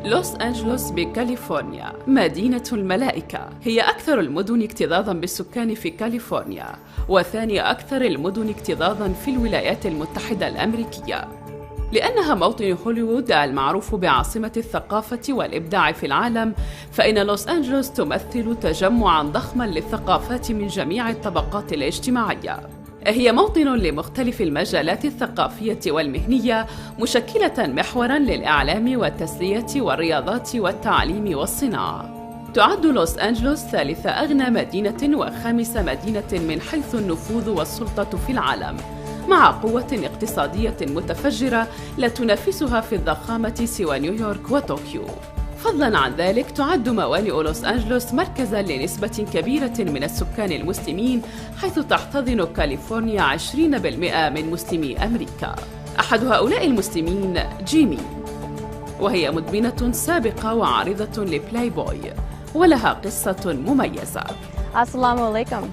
لوس أنجلوس بكاليفورنيا مدينة الملائكة، هي أكثر المدن اكتظاظاً بالسكان في كاليفورنيا، وثاني أكثر المدن اكتظاظاً في الولايات المتحدة الأمريكية، لأنها موطن هوليوود المعروف بعاصمة الثقافة والإبداع في العالم. فإن لوس أنجلوس تمثل تجمعاً ضخماً للثقافات من جميع الطبقات الاجتماعية. هي موطن لمختلف المجالات الثقافية والمهنية، مشكلة محوراً للإعلام والتسلية والرياضات والتعليم والصناعة. تعد لوس أنجلوس ثالث أغنى مدينة وخامس مدينة من حيث النفوذ والسلطة في العالم، مع قوة اقتصادية متفجرة لا تنافسها في الضخامة سوى نيويورك وطوكيو. فضلاً عن ذلك تعد موانئ لوس أنجلوس مركزاً لنسبة كبيرة من السكان المسلمين، حيث تحتضن كاليفورنيا 20% من مسلمي أمريكا. أحد هؤلاء المسلمين جيمي، وهي مدمنة سابقة وعارضة لبلاي بوي، ولها قصة مميزة. Assalamu alaikum.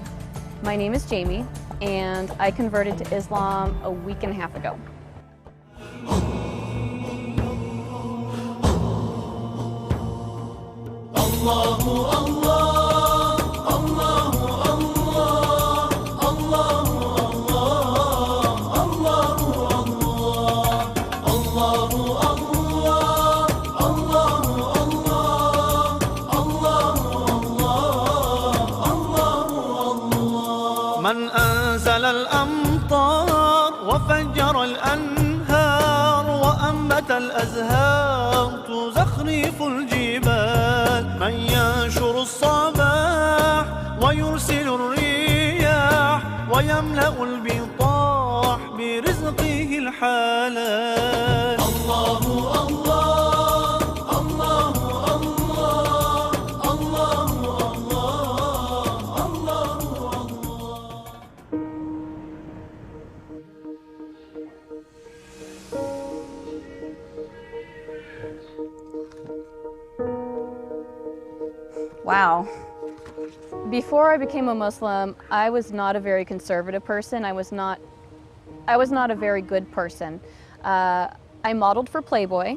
My name is Jamie and I converted to Islam a week and a half ago. من أنزل الأمطار وفجر الأنهار وأنبت الأزهار تزخرف الجبال، من ينشر الصباح ويرسل الرياح ويملأ البطاح برزقه الحلال. الله الله الله الله الله الله الله. Wow. Before I became a Muslim, I was not a very conservative person. I was not a very good person. I modeled for Playboy.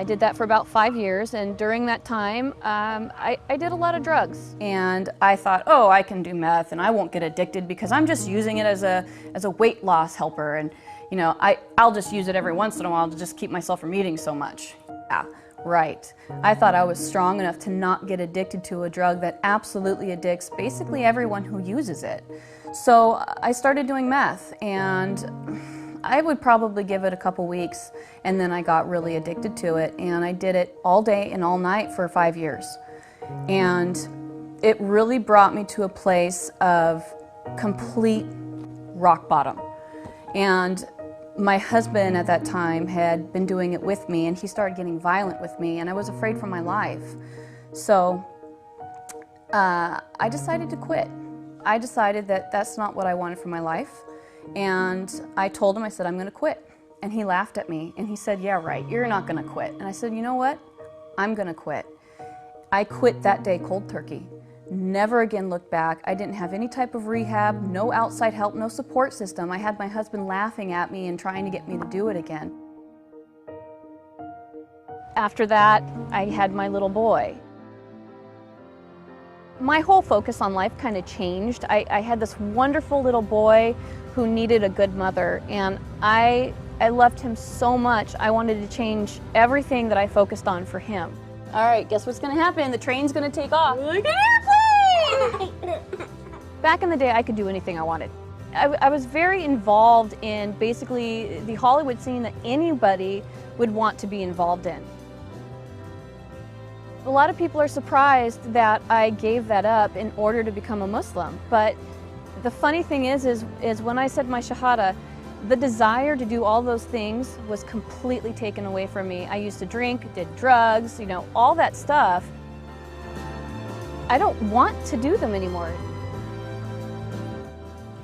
I did that for about 5 years, and during that time, I did a lot of drugs. And I thought, oh, I can do meth, and I won't get addicted because I'm just using it as a weight loss helper, and you know, I'll just use it every once in a while to just keep myself from eating so much. Yeah, right. I thought I was strong enough to not get addicted to a drug that absolutely addicts basically everyone who uses it. So I started doing meth, and I would probably give it a couple weeks, and then I got really addicted to it, and I did it all day and all night for 5 years. And it really brought me to a place of complete rock bottom. And my husband at that time had been doing it with me, and he started getting violent with me, and I was afraid for my life. So I decided to quit. I decided that that's not what I wanted for my life. And I told him, I said, I'm going to quit. And he laughed at me, and he said, yeah, right, you're not going to quit. And I said, you know what? I'm going to quit. I quit that day cold turkey. Never again looked back. I didn't have any type of rehab, no outside help, no support system. I had my husband laughing at me and trying to get me to do it again. After that, I had my little boy. My whole focus on life kind of changed. I had this wonderful little boy who needed a good mother, and I loved him so much. I wanted to change everything that I focused on for him. All right, guess what's going to happen? The train's going to take off. Like an airplane! Back in the day, I could do anything I wanted. I was very involved in basically the Hollywood scene that anybody would want to be involved in. A lot of people are surprised that I gave that up in order to become a Muslim. But the funny thing is when I said my Shahada, the desire to do all those things was completely taken away from me. I used to drink, did drugs, you know, all that stuff. I don't want to do them anymore.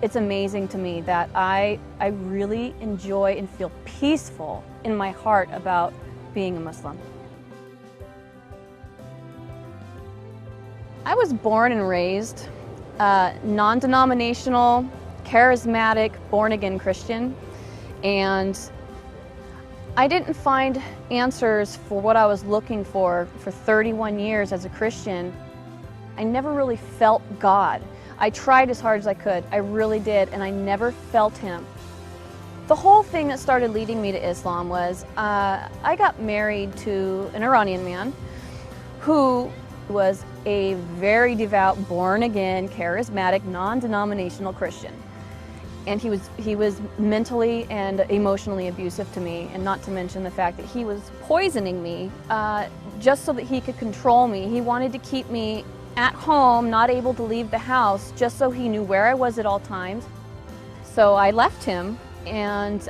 It's amazing to me that I really enjoy and feel peaceful in my heart about being a Muslim. I was born and raised non-denominational, charismatic, born-again Christian, and I didn't find answers for what I was looking for 31 years as a Christian. I never really felt God. I tried as hard as I could, I really did, and I never felt Him. The whole thing that started leading me to Islam was I got married to an Iranian man who was a very devout, born-again, charismatic, non-denominational Christian. And he was mentally and emotionally abusive to me, and not to mention the fact that he was poisoning me just so that he could control me. He wanted to keep me at home, not able to leave the house, just so he knew where I was at all times. So I left him, and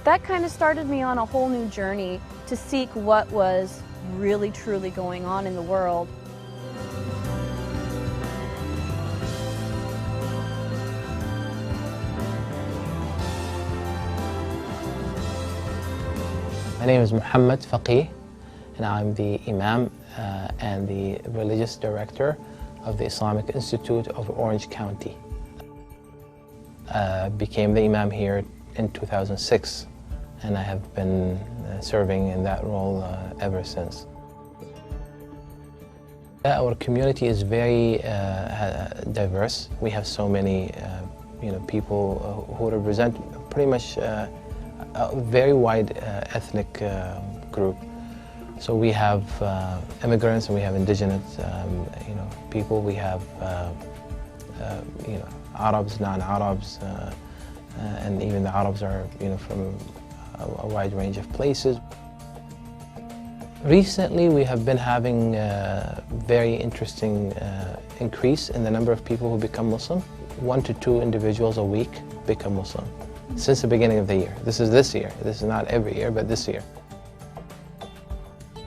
that kind of started me on a whole new journey to seek what was really truly going on in the world. My name is Muhammad Faqih, and I'm the Imam and the Religious Director of the Islamic Institute of Orange County. Became the Imam here in 2006, and I have been serving in that role ever since. Our community is very diverse. We have so many people who represent pretty much a very wide ethnic group. So we have immigrants, and we have indigenous people. We have Arabs, non-Arabs, and even the Arabs are from a wide range of places. Recently, we have been having a very interesting increase in the number of people who become Muslim. 1 to 2 individuals a week become Muslim since the beginning of the year. This is this year. This is not every year, but this year.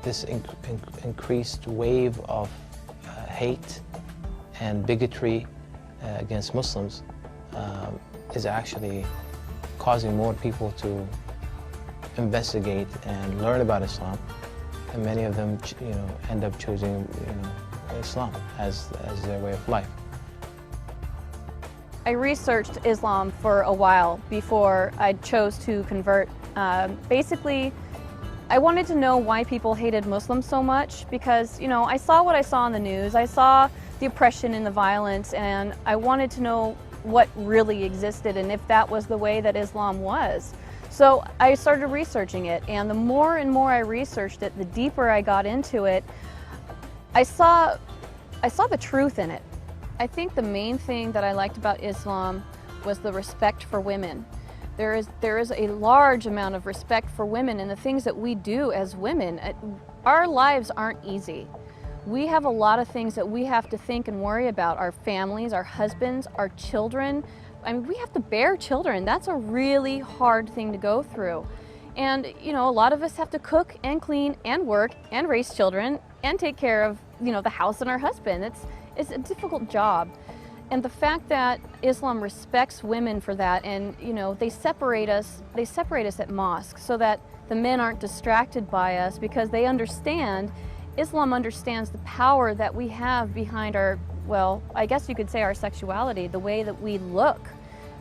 This increased wave of hate and bigotry against Muslims is actually causing more people to investigate and learn about Islam, and many of them end up choosing Islam as their way of life. I researched Islam for a while before I chose to convert. Basically, I wanted to know why people hated Muslims so much, because I saw what I saw on the news. I saw the oppression and the violence, and I wanted to know what really existed and if that was the way that Islam was. So I started researching it, and the more and more I researched it, the deeper I got into it, I saw the truth in it. I think the main thing that I liked about Islam was the respect for women. There is a large amount of respect for women and the things that we do as women. Our lives aren't easy. We have a lot of things that we have to think and worry about. Our families, our husbands, our children. I mean, we have to bear children. That's a really hard thing to go through. And a lot of us have to cook and clean and work and raise children and take care of the house and our husband. It's a difficult job. And the fact that Islam respects women for that, and they separate us at mosque so that the men aren't distracted by us, because they understand, Islam understands the power that we have behind our, well, I guess you could say our sexuality. The way that we look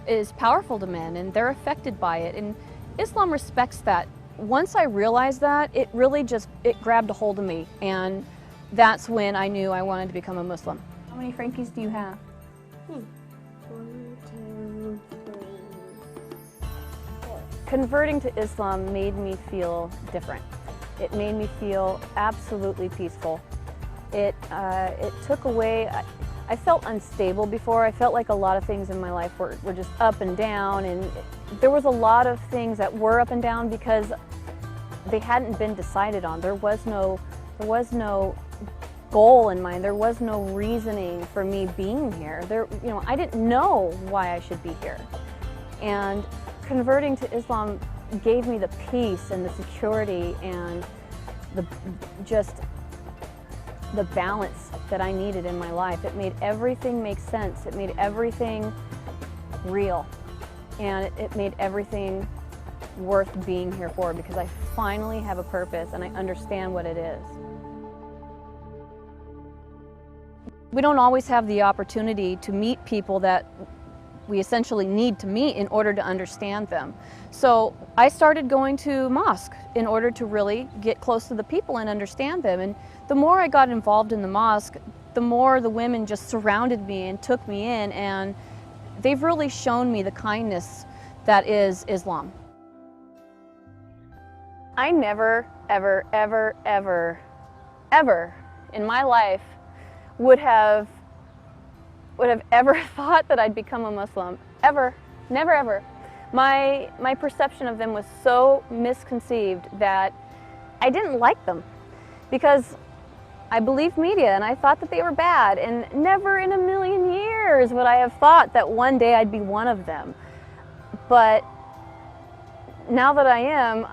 is powerful to men, and they're affected by it. And Islam respects that. Once I realized that, it really it grabbed a hold of me, and that's when I knew I wanted to become a Muslim. How many Frankies do you have? 1, 2, 3, 4. Converting to Islam made me feel different. It made me feel absolutely peaceful. It took away, I felt unstable before. I felt like a lot of things in my life were just up and down, and there was a lot of things that were up and down because they hadn't been decided on. There was no goal in mind. There was no reasoning for me being here. I didn't know why I should be here. And converting to Islam gave me the peace and the security and the balance that I needed in my life. It made everything make sense. It made everything real. And it made everything worth being here for, because I finally have a purpose and I understand what it is. We don't always have the opportunity to meet people that we essentially need to meet in order to understand them. So I started going to mosque in order to really get close to the people and understand them. And the more I got involved in the mosque, the more the women just surrounded me and took me in, and they've really shown me the kindness that is Islam. I never, ever, ever, ever, ever in my life would have ever thought that I'd become a Muslim. Ever. Never, ever. My perception of them was so misconceived that I didn't like them because I believed media and I thought that they were bad, and never in a million years would I have thought that one day I'd be one of them. But now that I am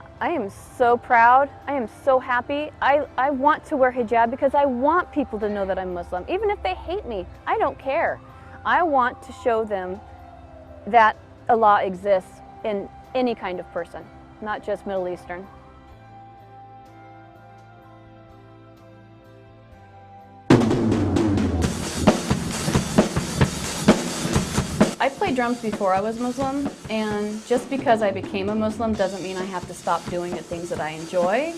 so proud. I am so happy. I want to wear hijab because I want people to know that I'm Muslim. Even if they hate me, I don't care. I want to show them that Allah exists in any kind of person, not just Middle Eastern. I played drums before I was Muslim, and just because I became a Muslim doesn't mean I have to stop doing the things that I enjoy.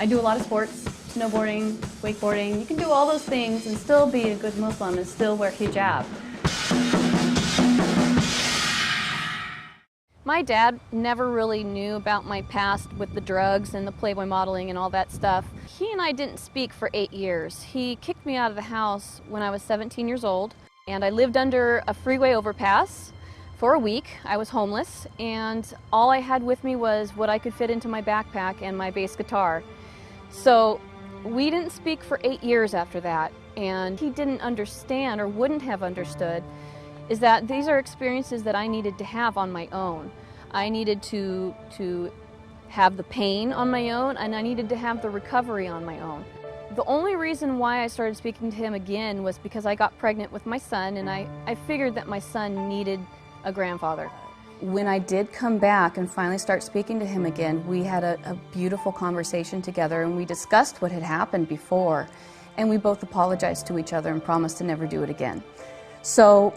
I do a lot of sports. Snowboarding, wakeboarding. You can do all those things and still be a good Muslim and still wear hijab. My dad never really knew about my past with the drugs and the Playboy modeling and all that stuff. He and I didn't speak for 8 years. He kicked me out of the house when I was 17 years old, and I lived under a freeway overpass for a week. I was homeless, and all I had with me was what I could fit into my backpack and my bass guitar. So we didn't speak for 8 years after that, and he didn't understand, or wouldn't have understood, is that these are experiences that I needed to have on my own. I needed to have the pain on my own, and I needed to have the recovery on my own. The only reason why I started speaking to him again was because I got pregnant with my son, and I figured that my son needed a grandfather. When I did come back and finally start speaking to him again, we had a beautiful conversation together, and we discussed what had happened before, and we both apologized to each other and promised to never do it again. So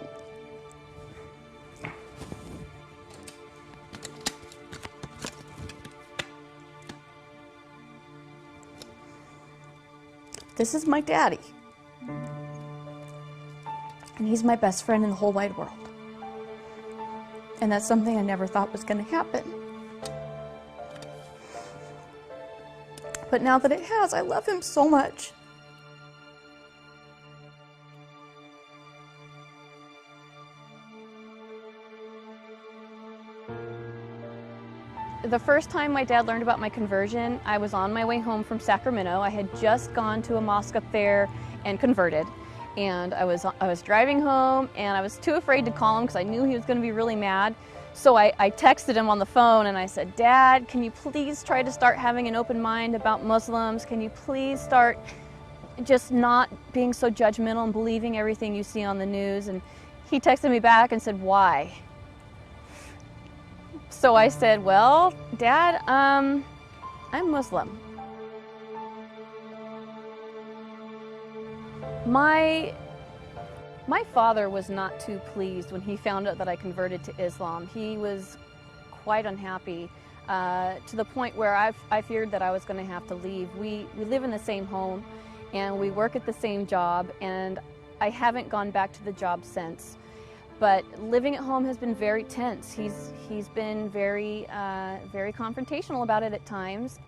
this is my daddy, and he's my best friend in the whole wide world. And that's something I never thought was going to happen. But now that it has, I love him so much. The first time my dad learned about my conversion, I was on my way home from Sacramento. I had just gone to a mosque up there and converted. And I was driving home, and I was too afraid to call him because I knew he was going to be really mad. So I texted him on the phone and I said, "Dad, can you please try to start having an open mind about Muslims? Can you please start just not being so judgmental and believing everything you see on the news?" And he texted me back and said, "Why?" So I said, "Well, Dad, I'm Muslim." My father was not too pleased when he found out that I converted to Islam. He was quite unhappy to the point where I feared that I was going to have to leave. We live in the same home and we work at the same job, and I haven't gone back to the job since. But living at home has been very tense. He's been very confrontational about it at times.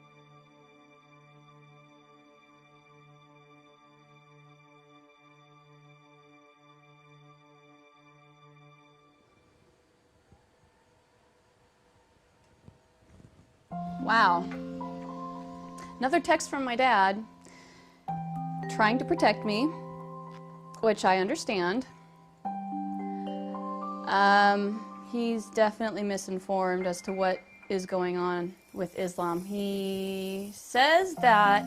Wow. Another text from my dad trying to protect me, which I understand. He's definitely misinformed as to what is going on with Islam. He says that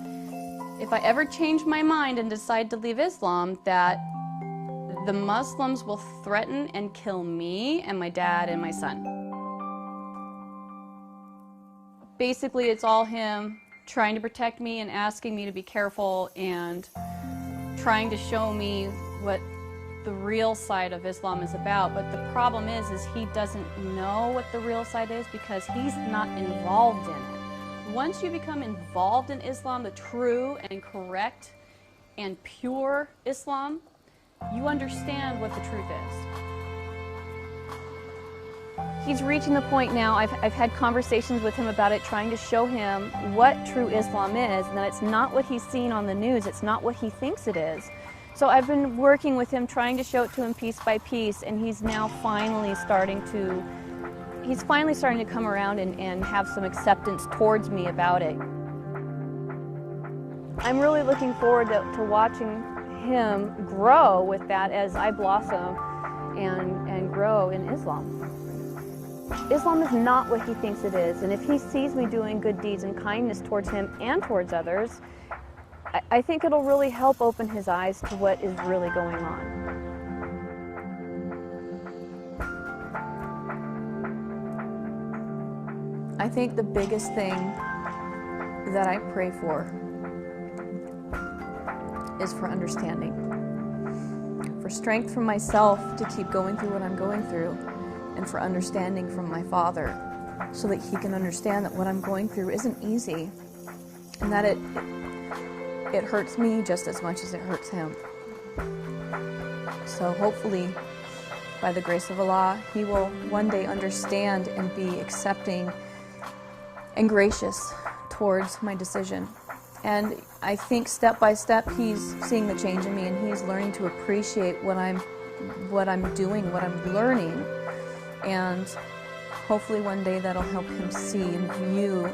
if I ever change my mind and decide to leave Islam, that the Muslims will threaten and kill me and my dad and my son. Basically, it's all him trying to protect me and asking me to be careful and trying to show me what the real side of Islam is about. But the problem is he doesn't know what the real side is because he's not involved in it. Once you become involved in Islam, the true and correct and pure Islam, you understand what the truth is. He's reaching the point now, I've had conversations with him about it, trying to show him what true Islam is, and that it's not what he's seen on the news, it's not what he thinks it is. So I've been working with him, trying to show it to him piece by piece, and he's now finally starting to come around and have some acceptance towards me about it. I'm really looking forward to watching him grow with that as I blossom and grow in Islam. Islam is not what he thinks it is, and if he sees me doing good deeds and kindness towards him and towards others, I think it'll really help open his eyes to what is really going on. I think the biggest thing that I pray for is for understanding, for strength from myself to keep going through what I'm going through, and for understanding from my Father so that he can understand that what I'm going through isn't easy and that it hurts me just as much as it hurts him. So hopefully, by the grace of Allah, he will one day understand and be accepting and gracious towards my decision. And I think step by step he's seeing the change in me, and he's learning to appreciate what I'm doing, what I'm learning. And hopefully one day that'll help him see and view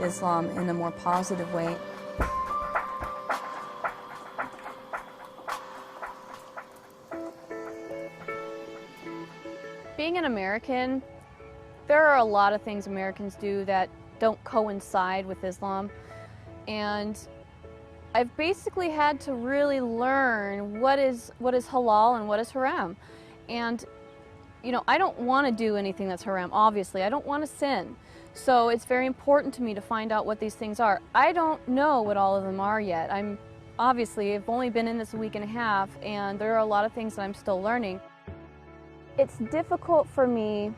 Islam in a more positive way. Being an American, there are a lot of things Americans do that don't coincide with Islam. And I've basically had to really learn what is halal and what is haram. And you know, I don't want to do anything that's haram, obviously. I don't want to sin. So it's very important to me to find out what these things are. I don't know what all of them are yet. I've only been in this a week and a half, and there are a lot of things that I'm still learning. It's difficult for me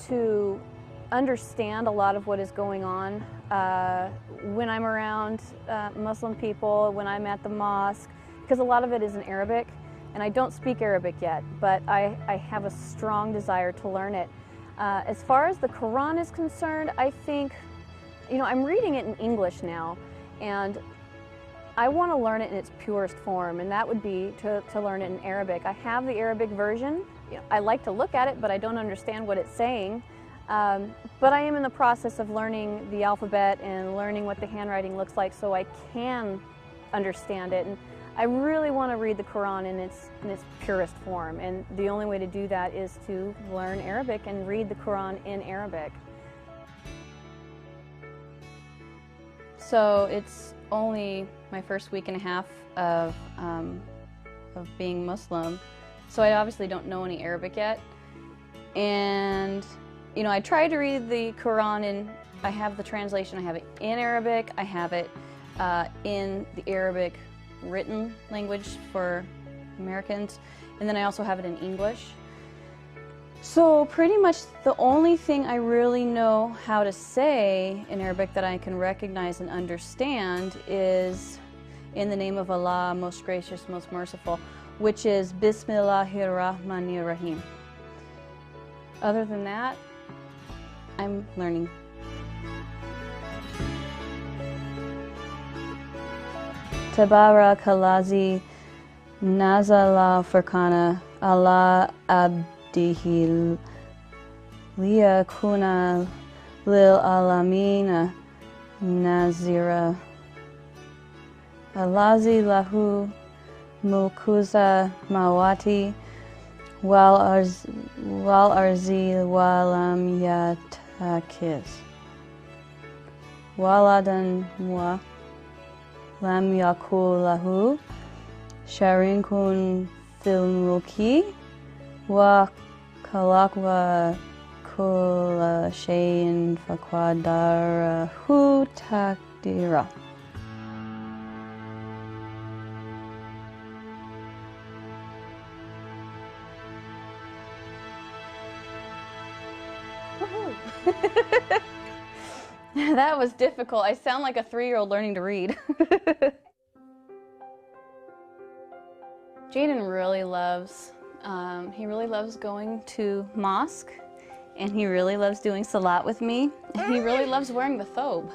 to understand a lot of what is going on when I'm around Muslim people, when I'm at the mosque, because a lot of it is in Arabic. And I don't speak Arabic yet, but I have a strong desire to learn it. As far as the Quran is concerned, I think, you know, I'm reading it in English now, and I want to learn it in its purest form, and that would be to learn it in Arabic. I have the Arabic version. You know, I like to look at it, but I don't understand what it's saying. But I am in the process of learning the alphabet and learning what the handwriting looks like so I can understand it. And I really want to read the Quran in its purest form, and the only way to do that is to learn Arabic and read the Quran in Arabic. So it's only my first week and a half of being Muslim, so I obviously don't know any Arabic yet. And you know, I tried to read the Quran, and I have the translation. I have it in Arabic. I have it in the Arabic written language for Americans, and then I also have it in English. So pretty much the only thing I really know how to say in Arabic that I can recognize and understand is in the name of Allah, most gracious, most merciful, which is Bismillahir Rahmanir Rahim. Other than that, I'm learning. Tabarakalazi nazala furqana ala abdihi liyakuna lil alamina nazira. Alazi lahu mulkuza mawati wal arzi walam yatakiz waladan wa lam yakul lahu sharin kun fil mulki wa khalaq wa kulla shay'in faqadarahu taqdira. That was difficult. I sound like a 3-year-old learning to read. Jaden really loves, he really loves going to mosque, and he really loves doing salat with me, and he really loves wearing the thobe.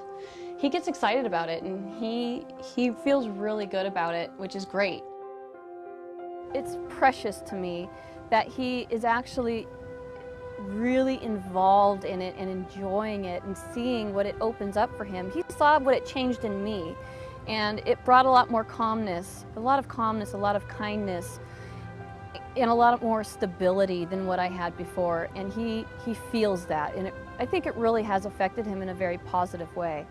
He gets excited about it, and he feels really good about it, which is great. It's precious to me that he is actually really involved in it and enjoying it and seeing what it opens up for him. He saw what it changed in me, and it brought a lot more calmness, a lot of kindness, and a lot more stability than what I had before, and he feels that, and I think it really has affected him in a very positive way.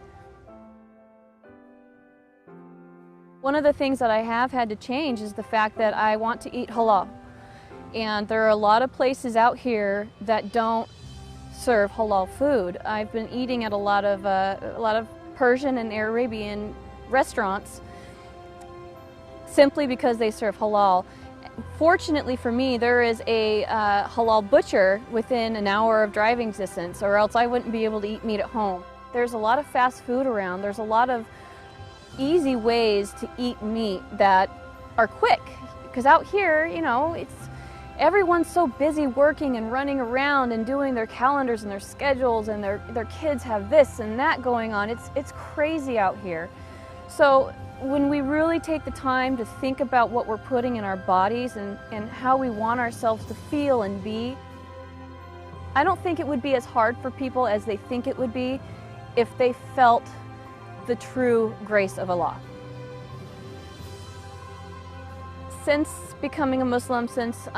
One of the things that I have had to change is the fact that I want to eat halal. And there are a lot of places out here that don't serve halal food. I've been eating at a lot of Persian and Arabian restaurants simply because they serve halal. Fortunately for me, there is a halal butcher within an hour of driving distance, or else I wouldn't be able to eat meat at home. There's a lot of fast food around. There's a lot of easy ways to eat meat that are quick. Because out here, you know, everyone's so busy working and running around and doing their calendars and their schedules, and their kids have this and that going on. It's crazy out here. So when we really take the time to think about what we're putting in our bodies and how we want ourselves to feel and be, I don't think it would be as hard for people as they think it would be if they felt the true grace of Allah. Since becoming a Muslim, since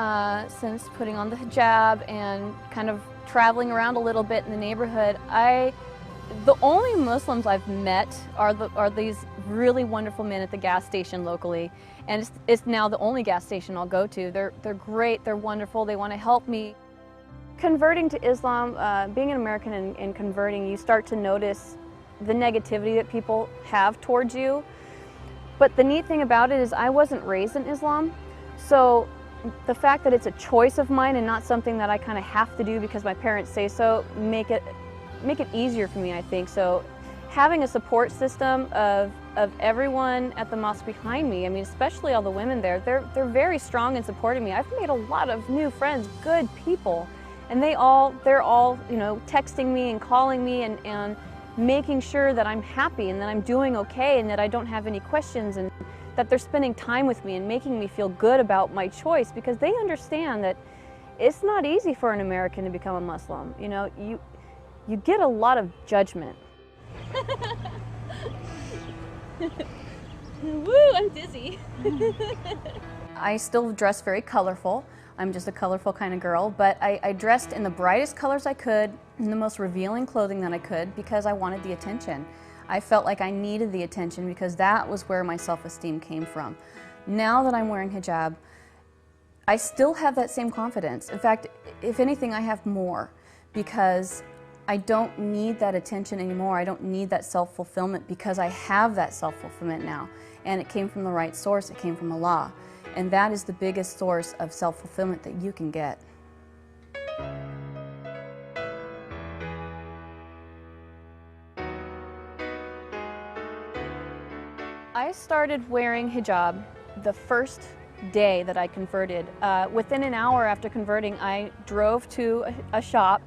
putting on the hijab and kind of traveling around a little bit in the neighborhood, the only Muslims I've met are these really wonderful men at the gas station locally, and it's now the only gas station I'll go to. They're great, they're wonderful, they want to help me. Converting to Islam, being an American and converting, you start to notice the negativity that people have towards you. But the neat thing about it is I wasn't raised in Islam, so the fact that it's a choice of mine and not something that I kind of have to do because my parents say so, make it easier for me, I think. So having a support system of everyone at the mosque behind me, I mean, especially all the women there, they're very strong in supporting me. I've made a lot of new friends, good people, and they're all, you know, texting me and calling me and making sure that I'm happy and that I'm doing okay and that I don't have any questions, and that they're spending time with me and making me feel good about my choice, because they understand that it's not easy for an American to become a Muslim. You know, you get a lot of judgment. Woo, I'm dizzy. I still dress very colorful. I'm just a colorful kind of girl, but I dressed in the brightest colors I could, in the most revealing clothing that I could, because I wanted the attention. I felt like I needed the attention because that was where my self-esteem came from. Now that I'm wearing hijab, I still have that same confidence. In fact, if anything, I have more, because I don't need that attention anymore. I don't need that self-fulfillment, because I have that self-fulfillment now. And it came from the right source. It came from Allah. And that is the biggest source of self-fulfillment that you can get. I started wearing hijab the first day that I converted. Within an hour after converting, I drove to a shop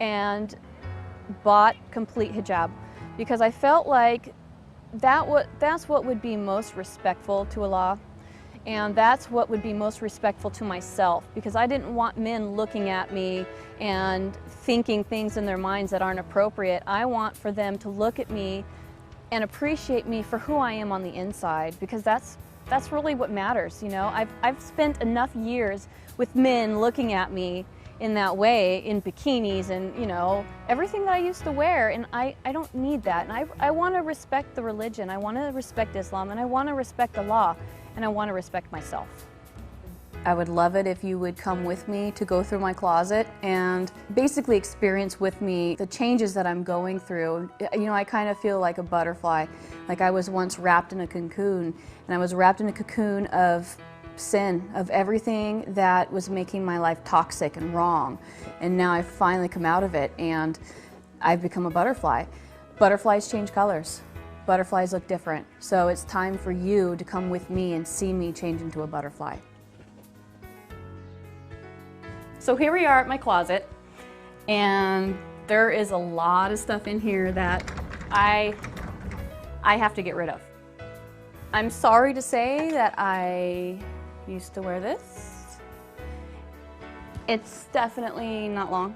and bought complete hijab, because I felt like that's what would be most respectful to Allah. And that's what would be most respectful to myself, because I didn't want men looking at me and thinking things in their minds that aren't appropriate. I want for them to look at me and appreciate me for who I am on the inside, because that's really what matters, you know. I've spent enough years with men looking at me in that way, in bikinis and, you know, everything that I used to wear, and I don't need that. And I want to respect the religion, I want to respect Islam, and I want to respect Allah, and I want to respect myself. I would love it if you would come with me to go through my closet and basically experience with me the changes that I'm going through. You know, I kind of feel like a butterfly. Like I was once wrapped in a cocoon, and I was wrapped in a cocoon of sin, of everything that was making my life toxic and wrong. And now I've finally come out of it, and I've become a butterfly. Butterflies change colors. Butterflies look different. So it's time for you to come with me and see me change into a butterfly. So here we are at my closet, and there is a lot of stuff in here that I have to get rid of. I'm sorry to say that I used to wear this. It's definitely not long,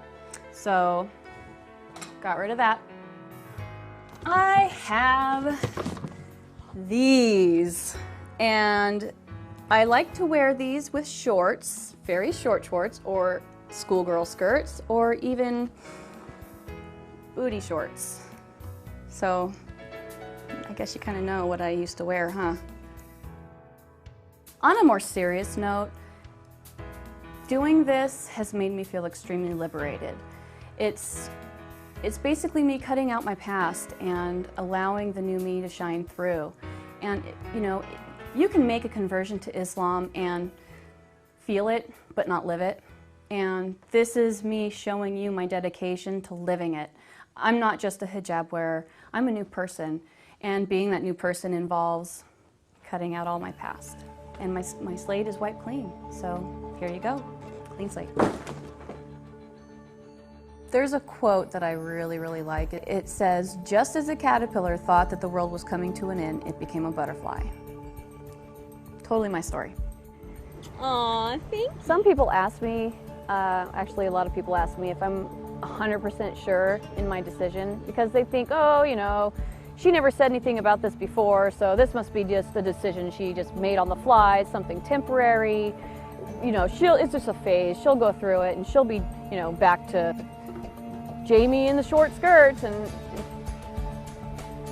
so got rid of that. I have these, and I like to wear these with shorts, very short shorts, or schoolgirl skirts, or even booty shorts. So I guess you kind of know what I used to wear, huh? On a more serious note, doing this has made me feel extremely liberated. It's basically me cutting out my past and allowing the new me to shine through. And, you know, you can make a conversion to Islam and feel it, but not live it. And this is me showing you my dedication to living it. I'm not just a hijab wearer, I'm a new person. And being that new person involves cutting out all my past. And my slate is wiped clean. So here you go, clean slate. There's a quote that I really, really like. It says, "Just as a caterpillar thought that the world was coming to an end, it became a butterfly." Totally my story. Aw, thank you. Some people ask me, actually a lot of people ask me if I'm 100% sure in my decision, because they think, oh, you know, she never said anything about this before, so this must be just a decision she just made on the fly, something temporary. You know, it's just a phase, she'll go through it, and she'll be, you know, back to Jamie in the short skirts. And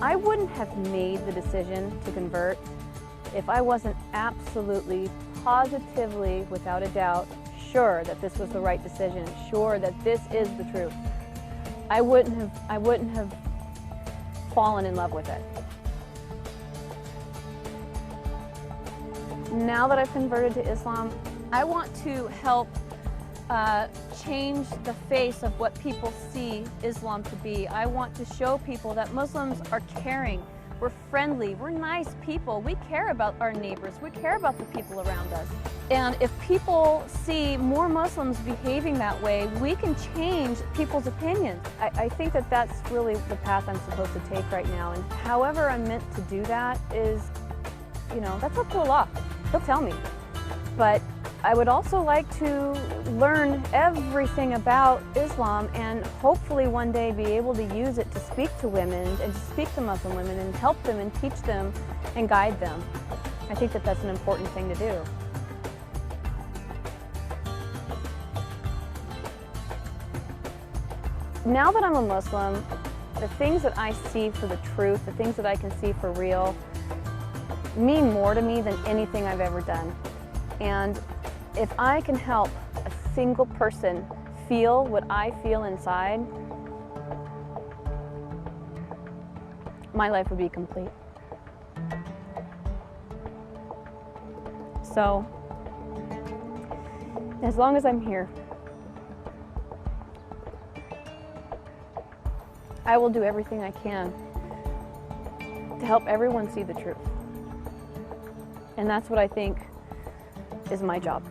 I wouldn't have made the decision to convert if I wasn't absolutely, positively, without a doubt, sure that this was the right decision, sure that this is the truth. I wouldn't have fallen in love with it. Now that I've converted to Islam, I want to help change the face of what people see Islam to be. I want to show people that Muslims are caring, we're friendly, we're nice people, we care about our neighbors, we care about the people around us. And if people see more Muslims behaving that way, we can change people's opinions. I think that that's really the path I'm supposed to take right now. And however I'm meant to do that is, you know, that's up to Allah. He'll tell me. But I would also like to learn everything about Islam and hopefully one day be able to use it to speak to women and to speak to Muslim women and help them and teach them and guide them. I think that that's an important thing to do. Now that I'm a Muslim, the things that I see for the truth, the things that I can see for real, mean more to me than anything I've ever done. And if I can help a single person feel what I feel inside, my life would be complete. So, as long as I'm here, I will do everything I can to help everyone see the truth. And that's what I think is my job.